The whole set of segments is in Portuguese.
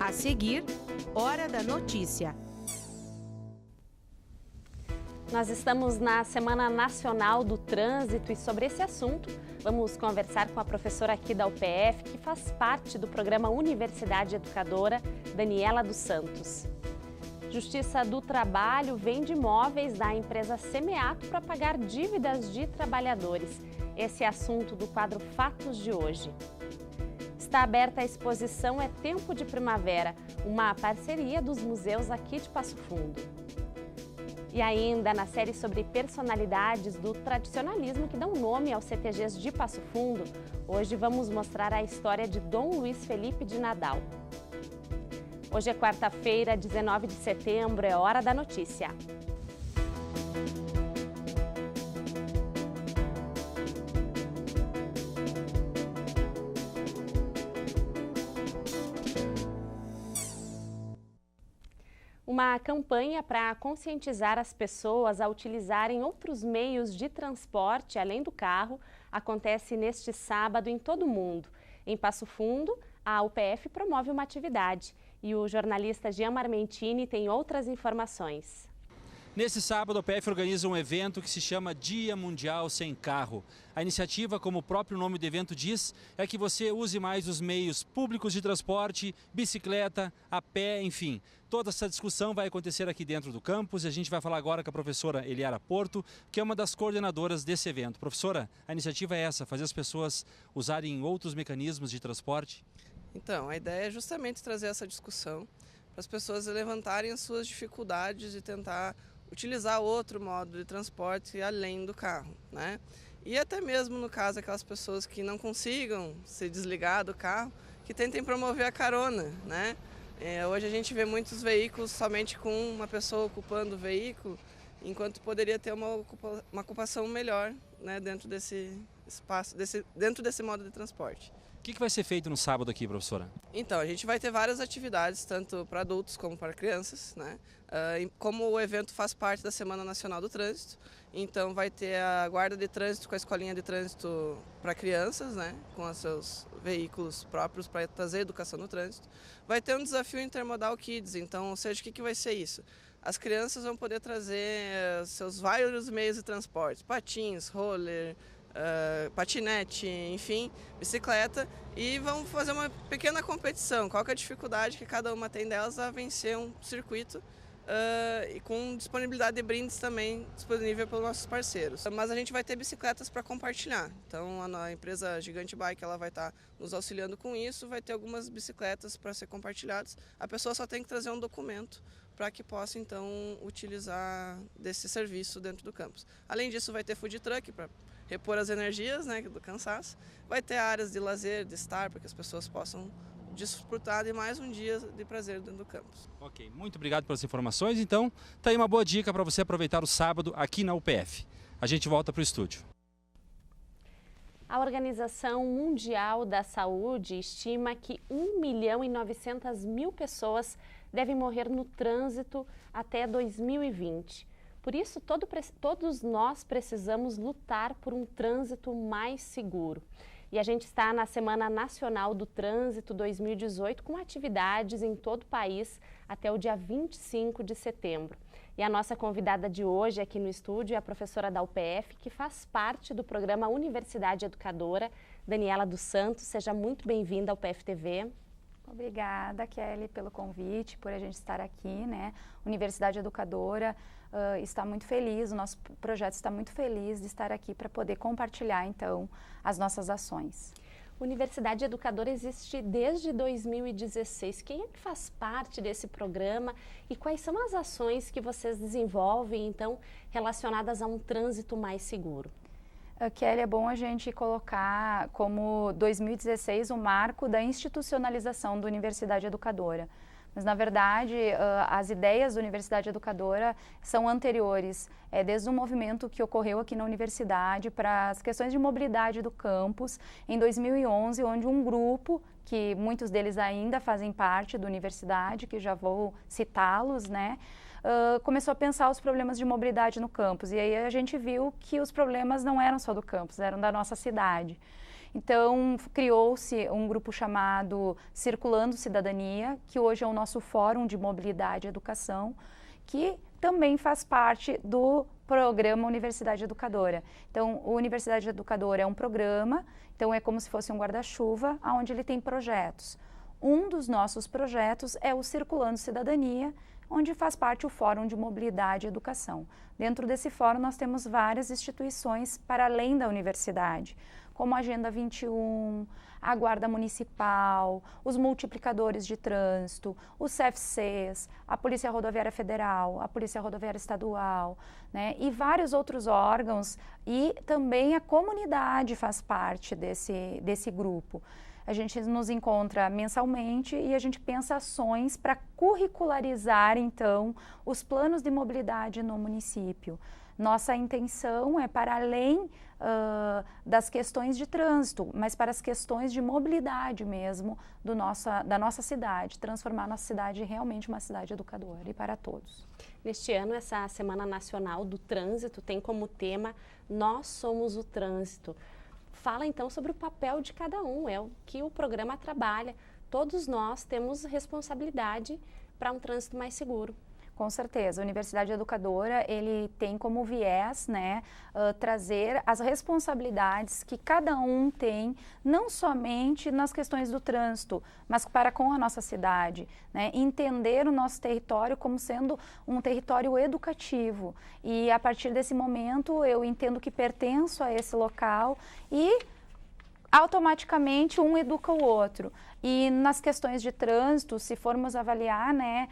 A seguir, Hora da Notícia. Nós estamos na Semana Nacional do Trânsito e sobre esse assunto vamos conversar com a professora aqui da UPF, que faz parte do programa Universidade Educadora, Daniela dos Santos. Justiça do Trabalho vende imóveis da empresa Semeato para pagar dívidas de trabalhadores. Esse é assunto do quadro Fatos de hoje. Está aberta a exposição É Tempo de Primavera, uma parceria dos museus aqui de Passo Fundo. E ainda na série sobre personalidades do tradicionalismo que dão nome aos CTGs de Passo Fundo, hoje vamos mostrar a história de Dom Luiz Felipe de Nadal. Hoje é quarta-feira, 19 de setembro, é Hora da Notícia. Uma campanha para conscientizar as pessoas a utilizarem outros meios de transporte além do carro acontece neste sábado em todo o mundo. Em Passo Fundo, a UPF promove uma atividade e o jornalista Jean Marmentini tem outras informações. Nesse sábado, a UPF organiza um evento que se chama Dia Mundial Sem Carro. A iniciativa, como o próprio nome do evento diz, é que você use mais os meios públicos de transporte, bicicleta, a pé, enfim. Toda essa discussão vai acontecer aqui dentro do campus e a gente vai falar agora com a professora Eliara Porto, que é uma das coordenadoras desse evento. Professora, a iniciativa é essa, fazer as pessoas usarem outros mecanismos de transporte? Então, a ideia é justamente trazer essa discussão para as pessoas levantarem as suas dificuldades e tentar utilizar outro modo de transporte além do carro, né? E até mesmo no caso aquelas pessoas que não consigam se desligar do carro, que tentem promover a carona, né? Hoje a gente vê muitos veículos somente com uma pessoa ocupando o veículo, enquanto poderia ter uma ocupação melhor, né, dentro desse espaço, dentro desse modo de transporte. O que vai ser feito no sábado aqui, professora? Então, a gente vai ter várias atividades, tanto para adultos como para crianças, né? Como o evento faz parte da Semana Nacional do Trânsito, então vai ter a guarda de trânsito com a escolinha de trânsito para crianças, né? Com os seus veículos próprios para trazer educação no trânsito. Vai ter um desafio Intermodal Kids, então, ou seja, o que vai ser isso? As crianças vão poder trazer seus vários meios de transporte, patins, roller, patinete, enfim, bicicleta, e vão fazer uma pequena competição. Qual que é a dificuldade que cada uma tem delas a vencer um circuito e com disponibilidade de brindes também disponível pelos nossos parceiros. Mas a gente vai ter bicicletas para compartilhar, então a empresa Gigante Bike ela vai estar nos auxiliando com isso, vai ter algumas bicicletas para ser compartilhadas, a pessoa só tem que trazer um documento para que possa então utilizar desse serviço dentro do campus. Além disso vai ter food truck para repor as energias, né, do cansaço. Vai ter áreas de lazer, de estar, para que as pessoas possam desfrutar de mais um dia de prazer dentro do campus. Ok, muito obrigado pelas informações. Então, tá aí uma boa dica para você aproveitar o sábado aqui na UPF. A gente volta para o estúdio. A Organização Mundial da Saúde estima que 1.900.000 pessoas devem morrer no trânsito até 2020. Por isso, todos nós precisamos lutar por um trânsito mais seguro. E a gente está na Semana Nacional do Trânsito 2018 com atividades em todo o país até o dia 25 de setembro. E a nossa convidada de hoje aqui no estúdio é a professora da UPF, que faz parte do programa Universidade Educadora, Daniela dos Santos. Seja muito bem-vinda ao UPF TV. Obrigada, Kelly, pelo convite, por a gente estar aqui, né? Universidade Educadora está muito feliz, o nosso projeto está muito feliz de estar aqui para poder compartilhar, então, as nossas ações. Universidade Educadora existe desde 2016. Quem é que faz parte desse programa e quais são as ações que vocês desenvolvem, então, relacionadas a um trânsito mais seguro? Kelly, é bom a gente colocar como 2016 o marco da institucionalização da Universidade Educadora. Mas, na verdade, as ideias da Universidade Educadora são anteriores, desde o movimento que ocorreu aqui na universidade para as questões de mobilidade do campus, em 2011, onde um grupo, que muitos deles ainda fazem parte da universidade, que já vou citá-los, né? Começou a pensar os problemas de mobilidade no campus. E aí a gente viu que os problemas não eram só do campus, eram da nossa cidade. Então, criou-se um grupo chamado Circulando Cidadania, que hoje é o nosso Fórum de Mobilidade e Educação, que também faz parte do programa Universidade Educadora. Então, o Universidade Educadora é um programa, então é como se fosse um guarda-chuva, onde ele tem projetos. Um dos nossos projetos é o Circulando Cidadania, onde faz parte o Fórum de Mobilidade e Educação. Dentro desse fórum nós temos várias instituições para além da universidade, como a Agenda 21, a Guarda Municipal, os multiplicadores de trânsito, os CFCs, a Polícia Rodoviária Federal, a Polícia Rodoviária Estadual, né, e vários outros órgãos, e também a comunidade faz parte desse grupo. A gente nos encontra mensalmente e a gente pensa ações para curricularizar, então, os planos de mobilidade no município. Nossa intenção é para além das questões de trânsito, mas para as questões de mobilidade mesmo da nossa cidade, transformar a nossa cidade realmente uma cidade educadora e para todos. Neste ano, essa Semana Nacional do Trânsito tem como tema Nós Somos o Trânsito. Fala então sobre o papel de cada um, é o que o programa trabalha. Todos nós temos responsabilidade para um trânsito mais seguro. Com certeza, a Universidade Educadora, ele tem como viés, né, trazer as responsabilidades que cada um tem, não somente nas questões do trânsito, mas para com a nossa cidade, né, entender o nosso território como sendo um território educativo. E a partir desse momento eu entendo que pertenço a esse local e automaticamente um educa o outro. E nas questões de trânsito, se formos avaliar, né,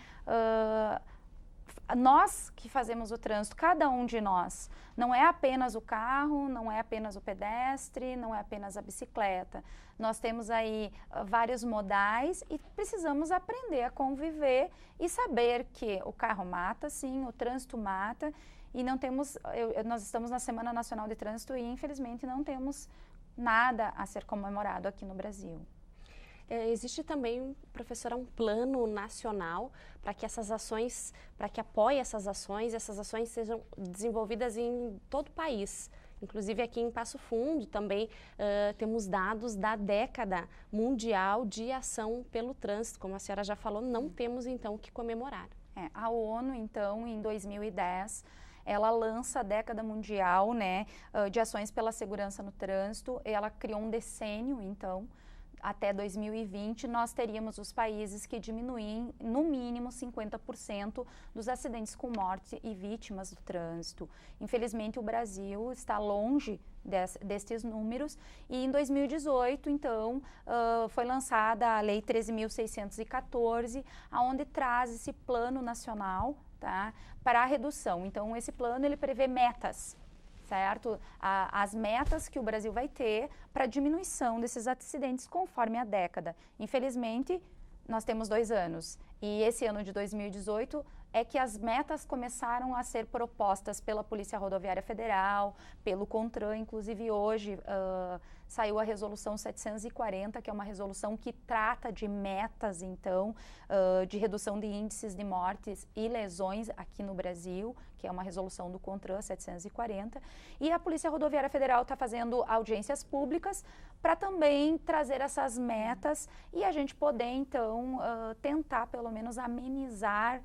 nós que fazemos o trânsito, cada um de nós, não é apenas o carro, não é apenas o pedestre, não é apenas a bicicleta. Nós temos aí vários modais e precisamos aprender a conviver e saber que o carro mata, sim, o trânsito mata, e não temos, nós estamos na Semana Nacional de Trânsito e infelizmente não temos nada a ser comemorado aqui no Brasil. Existe também, professora, um plano nacional para que essas ações, para que apoie essas ações sejam desenvolvidas em todo o país. Inclusive aqui em Passo Fundo também temos dados da década mundial de ação pelo trânsito. Como a senhora já falou, não temos então o que comemorar. A ONU, então, em 2010, ela lança a década mundial, né, de ações pela segurança no trânsito. Ela criou um decênio, então, até 2020, nós teríamos os países que diminuem, no mínimo, 50% dos acidentes com morte e vítimas do trânsito. Infelizmente, o Brasil está longe destes números e em 2018, então, foi lançada a Lei 13.614, onde traz esse plano nacional, tá, para a redução. Então, esse plano ele prevê metas, certo? As metas que o Brasil vai ter para diminuição desses acidentes conforme a década. Infelizmente, nós temos 2 anos e esse ano de 2018 é que as metas começaram a ser propostas pela Polícia Rodoviária Federal, pelo CONTRAN, inclusive hoje saiu a resolução 740, que é uma resolução que trata de metas, então, de redução de índices de mortes e lesões aqui no Brasil, que é uma resolução do CONTRAN 740, e a Polícia Rodoviária Federal está fazendo audiências públicas para também trazer essas metas e a gente poder, então, tentar pelo menos amenizar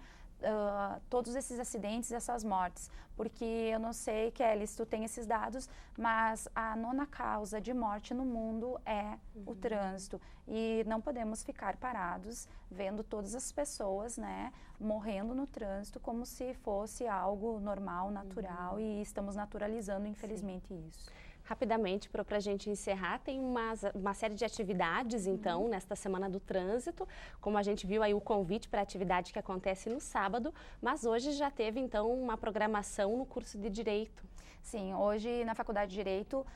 todos esses acidentes e essas mortes, porque eu não sei, Kelly, se tu tem esses dados, mas a 9ª causa de morte no mundo é o trânsito e não podemos ficar parados vendo todas as pessoas, né, morrendo no trânsito como se fosse algo normal, natural e estamos naturalizando, infelizmente, isso. Rapidamente, para a gente encerrar, tem uma série de atividades, então, nesta Semana do Trânsito. Como a gente viu aí o convite para a atividade que acontece no sábado, mas hoje já teve, então, uma programação no curso de Direito. Sim, hoje na Faculdade de Direito,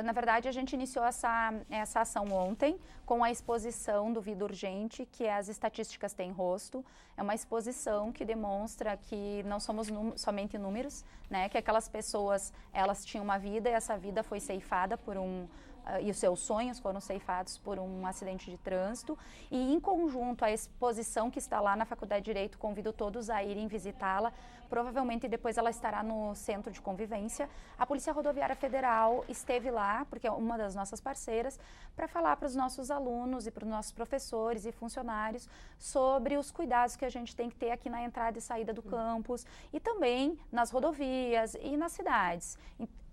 na verdade a gente iniciou essa ação ontem com a exposição do Vida Urgente, que é As Estatísticas Têm Rosto. É uma exposição que demonstra que não somos somente números, né? Que aquelas pessoas, elas tinham uma vida e essa vida foi ceifada por e os seus sonhos foram ceifados por um acidente de trânsito, e em conjunto a exposição que está lá na Faculdade de Direito, convido todos a irem visitá-la, provavelmente depois ela estará no Centro de Convivência. A Polícia Rodoviária Federal esteve lá, porque é uma das nossas parceiras, para falar para os nossos alunos e para os nossos professores e funcionários sobre os cuidados que a gente tem que ter aqui na entrada e saída do campus e também nas rodovias e nas cidades.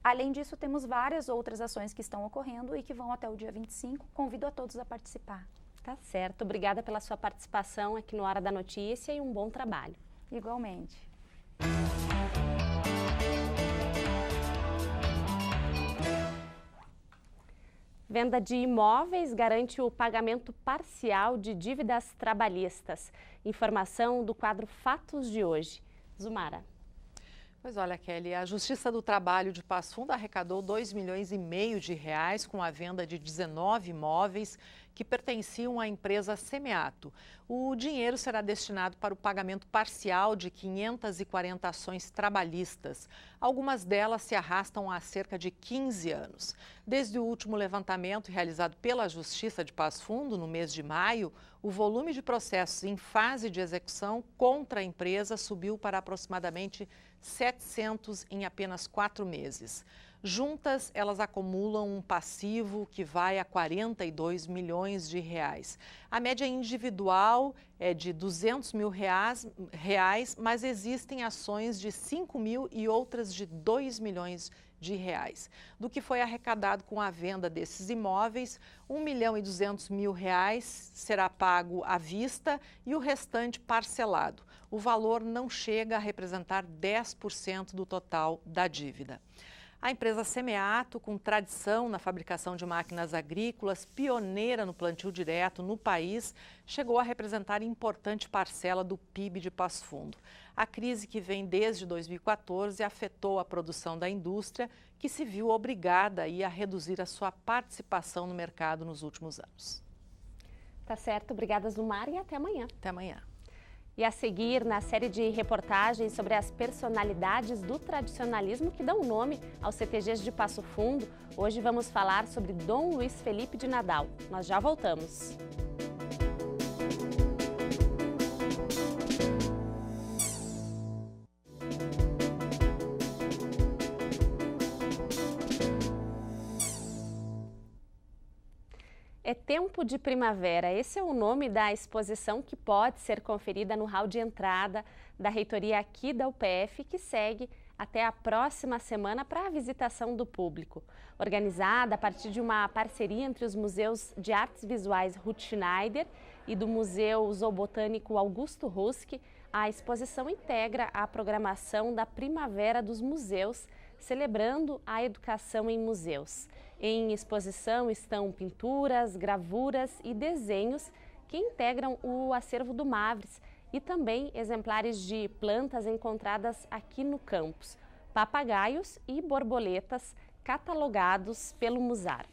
Além disso, temos várias outras ações que estão ocorrendo e que vão até o dia 25. Convido a todos a participar. Tá certo. Obrigada pela sua participação aqui no Hora da Notícia e um bom trabalho. Igualmente. Venda de imóveis garante o pagamento parcial de dívidas trabalhistas. Informação do quadro Fatos de hoje. Zumara. Pois olha, Kelly, a Justiça do Trabalho de Passo Fundo arrecadou R$2,5 milhões com a venda de 19 imóveis que pertenciam à empresa Semeato. O dinheiro será destinado para o pagamento parcial de 540 ações trabalhistas. Algumas delas se arrastam há cerca de 15 anos. Desde o último levantamento realizado pela Justiça de Passo Fundo, no mês de maio, o volume de processos em fase de execução contra a empresa subiu para aproximadamente 700 em apenas 4 meses. Juntas, elas acumulam um passivo que vai a R$42 milhões. A média individual é de R$200 mil, mas existem ações de 5 mil e outras de R$2 milhões. Do que foi arrecadado com a venda desses imóveis, R$1,2 milhão será pago à vista e o restante parcelado. O valor não chega a representar 10% do total da dívida. A empresa Semeato, com tradição na fabricação de máquinas agrícolas, pioneira no plantio direto no país, chegou a representar importante parcela do PIB de Passo Fundo. A crise que vem desde 2014 afetou a produção da indústria, que se viu obrigada a reduzir a sua participação no mercado nos últimos anos. Tá certo, obrigada Zumar e até amanhã. Até amanhã. E a seguir, na série de reportagens sobre as personalidades do tradicionalismo que dão nome aos CTGs de Passo Fundo, hoje vamos falar sobre Dom Luiz Felipe de Nadal. Nós já voltamos. É Tempo de Primavera, esse é o nome da exposição que pode ser conferida no hall de entrada da reitoria aqui da UPF, que segue até a próxima semana para a visitação do público. Organizada a partir de uma parceria entre os Museus de Artes Visuais Ruth Schneider e do Museu Zoobotânico Augusto Ruski, a exposição integra a programação da Primavera dos Museus, celebrando a educação em museus. Em exposição estão pinturas, gravuras e desenhos que integram o acervo do Mavres e também exemplares de plantas encontradas aqui no campus, papagaios e borboletas catalogados pelo Musar.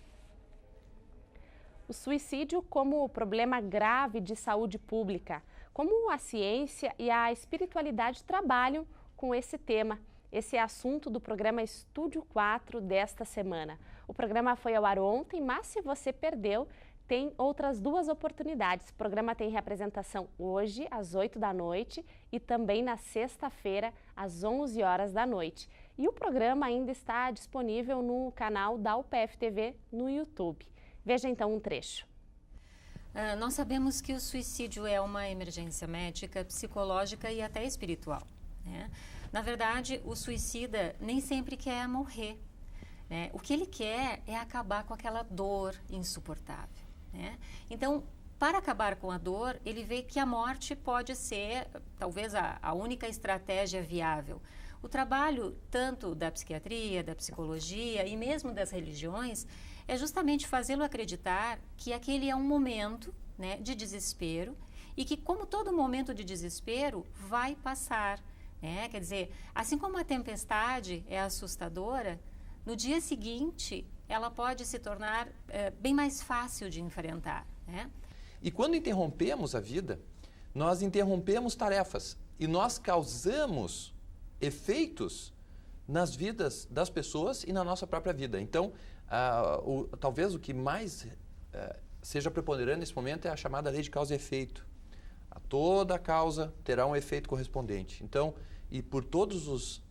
O suicídio como problema grave de saúde pública, como a ciência e a espiritualidade trabalham com esse tema. Esse é assunto do programa Estúdio 4 desta semana. O programa foi ao ar ontem, mas se você perdeu, tem outras 2 oportunidades. O programa tem reapresentação hoje, às 8 da noite, e também na sexta-feira, às 11 horas da noite. E o programa ainda está disponível no canal da UPF TV no YouTube. Veja então um trecho. Nós sabemos que o suicídio é uma emergência médica, psicológica e até espiritual, né? Na verdade, o suicida nem sempre quer morrer, né? O que ele quer é acabar com aquela dor insuportável, né? Então, para acabar com a dor, ele vê que a morte pode ser, talvez, a única estratégia viável. O trabalho, tanto da psiquiatria, da psicologia e mesmo das religiões, é justamente fazê-lo acreditar que aquele é um momento, né, de desespero e que, como todo momento de desespero, vai passar. Quer dizer, assim como a tempestade é assustadora, no dia seguinte ela pode se tornar bem mais fácil de enfrentar, né? E quando interrompemos a vida, nós interrompemos tarefas e nós causamos efeitos nas vidas das pessoas e na nossa própria vida. Então, talvez o que mais seja preponderante nesse momento é a chamada lei de causa e efeito. Toda causa terá um efeito correspondente. Então, e por todas as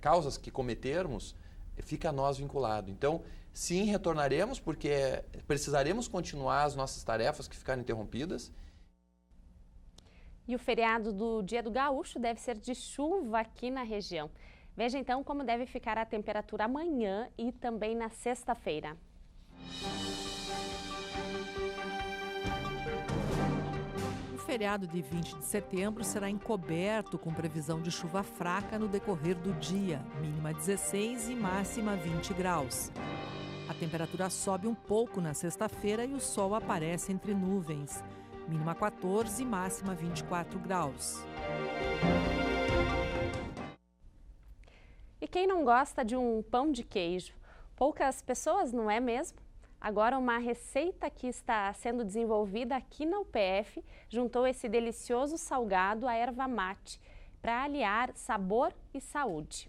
causas que cometermos, fica a nós vinculado. Então, sim, retornaremos, porque precisaremos continuar as nossas tarefas que ficaram interrompidas. E o feriado do Dia do Gaúcho deve ser de chuva aqui na região. Veja então como deve ficar a temperatura amanhã e também na sexta-feira. O feriado de 20 de setembro será encoberto com previsão de chuva fraca no decorrer do dia, mínima 16 e máxima 20 graus. A temperatura sobe um pouco na sexta-feira e o sol aparece entre nuvens, mínima 14 e máxima 24 graus. E quem não gosta de um pão de queijo? Poucas pessoas, não é mesmo? Agora, uma receita que está sendo desenvolvida aqui na UPF juntou esse delicioso salgado à erva mate para aliar sabor e saúde.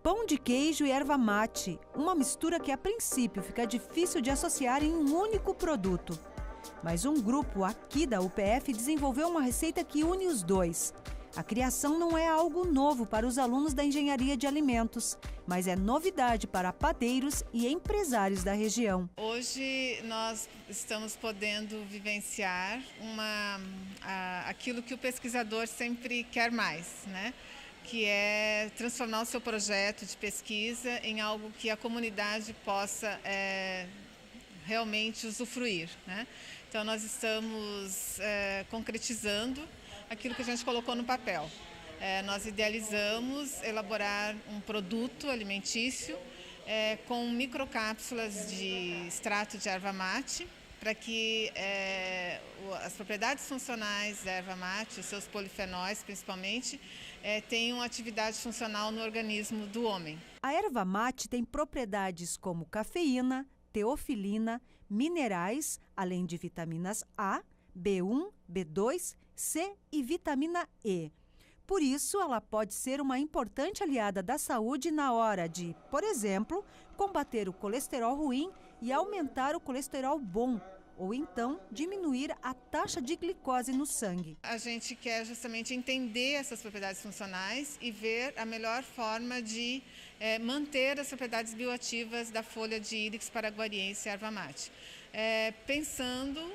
Pão de queijo e erva mate, uma mistura que a princípio fica difícil de associar em um único produto. Mas um grupo aqui da UPF desenvolveu uma receita que une os dois. A criação não é algo novo para os alunos da Engenharia de Alimentos, mas é novidade para padeiros e empresários da região. Hoje nós estamos podendo vivenciar aquilo que o pesquisador sempre quer mais, né? Que é transformar o seu projeto de pesquisa em algo que a comunidade possa realmente usufruir, né? Então nós estamos concretizando aquilo que a gente colocou no papel. Nós idealizamos elaborar um produto alimentício com microcápsulas de extrato de erva mate, para que as propriedades funcionais da erva mate, os seus polifenóis principalmente, tenham atividade funcional no organismo do homem. A erva mate tem propriedades como cafeína, teofilina, minerais, além de vitaminas A, B1, B2, C e vitamina E. Por isso, ela pode ser uma importante aliada da saúde na hora de, por exemplo, combater o colesterol ruim e aumentar o colesterol bom, ou então diminuir a taxa de glicose no sangue. A gente quer justamente entender essas propriedades funcionais e ver a melhor forma de manter as propriedades bioativas da folha de Ilex paraguariense erva mate. Pensando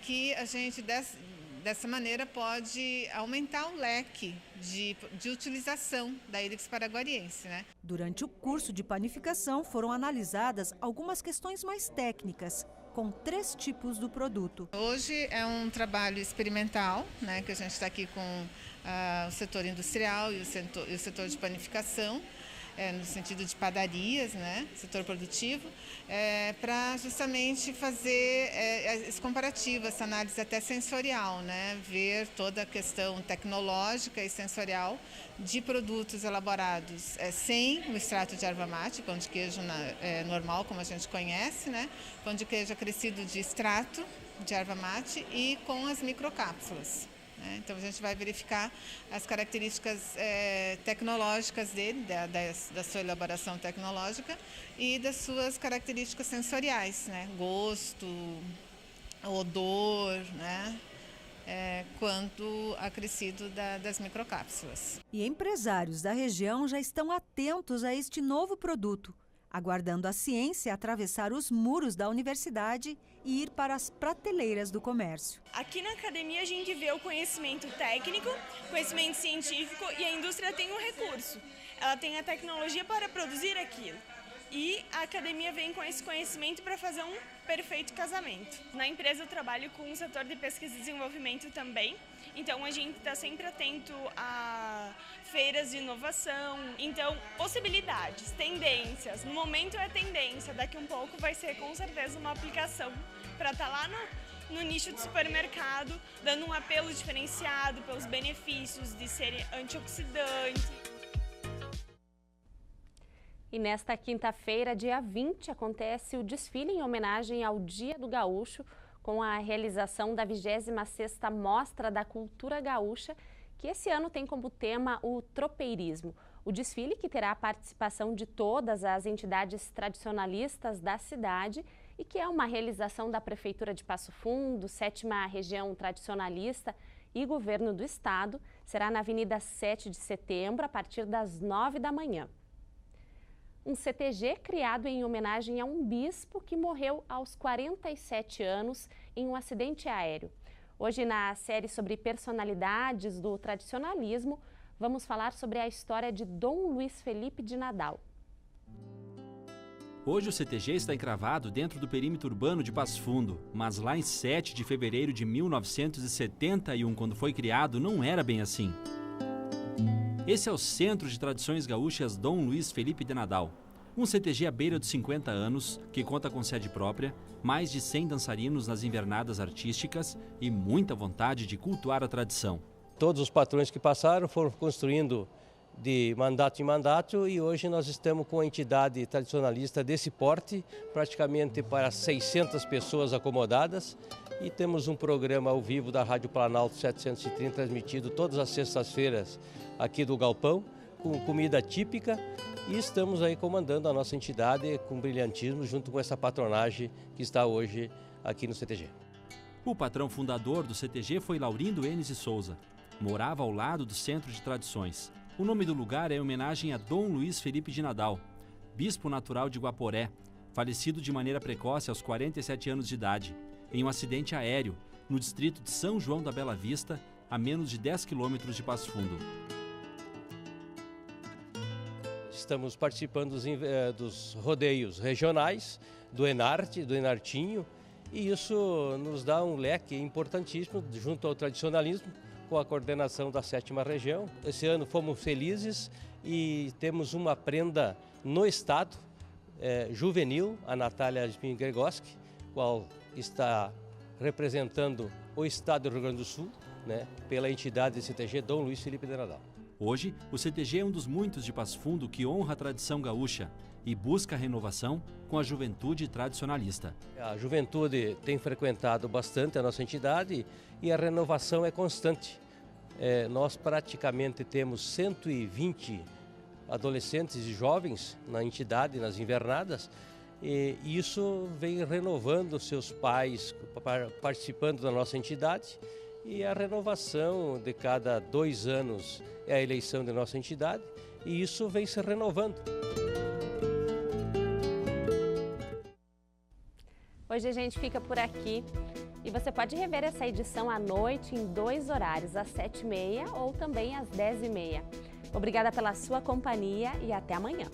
que a gente dessa maneira pode aumentar o leque de utilização da Ilex paraguariense, né? Durante o curso de panificação foram analisadas algumas questões mais técnicas, com 3 tipos do produto. Hoje é um trabalho experimental, né, que a gente está aqui com o setor industrial e o setor de panificação, no sentido de padarias, né, setor produtivo, para justamente fazer esse comparativo, essa análise até sensorial, né, ver toda a questão tecnológica e sensorial de produtos elaborados sem o extrato de erva mate, pão de queijo normal, como a gente conhece, né, pão de queijo acrescido de extrato de erva mate e com as microcápsulas. Então a gente vai verificar as características tecnológicas dele, da sua elaboração tecnológica e das suas características sensoriais, né? Gosto, odor, né? Quanto acrescido das microcápsulas. E empresários da região já estão atentos a este novo produto, aguardando a ciência atravessar os muros da universidade e ir para as prateleiras do comércio. Aqui na academia a gente vê o conhecimento técnico, conhecimento científico e a indústria tem um recurso. Ela tem a tecnologia para produzir aquilo. E a academia vem com esse conhecimento para fazer um perfeito casamento. Na empresa eu trabalho com o setor de pesquisa e desenvolvimento também, então a gente está sempre atento a feiras de inovação, então possibilidades, tendências. No momento é tendência, daqui um pouco vai ser com certeza uma aplicação para estar lá no nicho de supermercado, dando um apelo diferenciado pelos benefícios de ser antioxidante. E nesta quinta-feira, dia 20, acontece o desfile em homenagem ao Dia do Gaúcho, com a realização da 26ª Mostra da Cultura Gaúcha, que esse ano tem como tema o tropeirismo. O desfile, que terá a participação de todas as entidades tradicionalistas da cidade e que é uma realização da Prefeitura de Passo Fundo, 7ª Região Tradicionalista e Governo do Estado, será na Avenida 7 de Setembro, a partir das 9 da manhã. Um CTG criado em homenagem a um bispo que morreu aos 47 anos em um acidente aéreo. Hoje, na série sobre personalidades do tradicionalismo, vamos falar sobre a história de Dom Luiz Felipe de Nadal. Hoje o CTG está encravado dentro do perímetro urbano de Passo Fundo, mas lá em 7 de fevereiro de 1971, quando foi criado, não era bem assim. Esse é o Centro de Tradições Gaúchas Dom Luiz Felipe de Nadal, um CTG à beira dos 50 anos, que conta com sede própria, mais de 100 dançarinos nas invernadas artísticas e muita vontade de cultuar a tradição. Todos os patrões que passaram foram construindo de mandato em mandato e hoje nós estamos com a entidade tradicionalista desse porte, praticamente para 600 pessoas acomodadas, e temos um programa ao vivo da Rádio Planalto 730 transmitido todas as sextas-feiras aqui do Galpão, com comida típica, e estamos aí comandando a nossa entidade com brilhantismo junto com essa patronagem que está hoje aqui no CTG. O patrão fundador do CTG foi Laurindo Enes de Souza. Morava ao lado do Centro de Tradições. O nome do lugar é em homenagem a Dom Luiz Felipe de Nadal, bispo natural de Guaporé, falecido de maneira precoce aos 47 anos de idade, em um acidente aéreo, no distrito de São João da Bela Vista, a menos de 10 quilômetros de Passo Fundo. Estamos participando dos rodeios regionais, do Enarte, do Enartinho, e isso nos dá um leque importantíssimo junto ao tradicionalismo, com a coordenação da 7ª Região. Esse ano fomos felizes e temos uma prenda no estado, juvenil, a Natália Gregoski, qual está representando o estado do Rio Grande do Sul, né, pela entidade CTG Dom Luiz Felipe de Nadal. Hoje, o CTG é um dos muitos de Passo Fundo que honra a tradição gaúcha e busca a renovação com a juventude tradicionalista. A juventude tem frequentado bastante a nossa entidade e a renovação é constante. Nós praticamente temos 120 adolescentes e jovens na entidade, nas invernadas, e isso vem renovando seus pais, participando da nossa entidade, e a renovação de cada 2 anos é a eleição da nossa entidade, e isso vem se renovando. Hoje a gente fica por aqui e você pode rever essa edição à noite em 2 horários, às 7h30 ou também às 10h30. Obrigada pela sua companhia e até amanhã.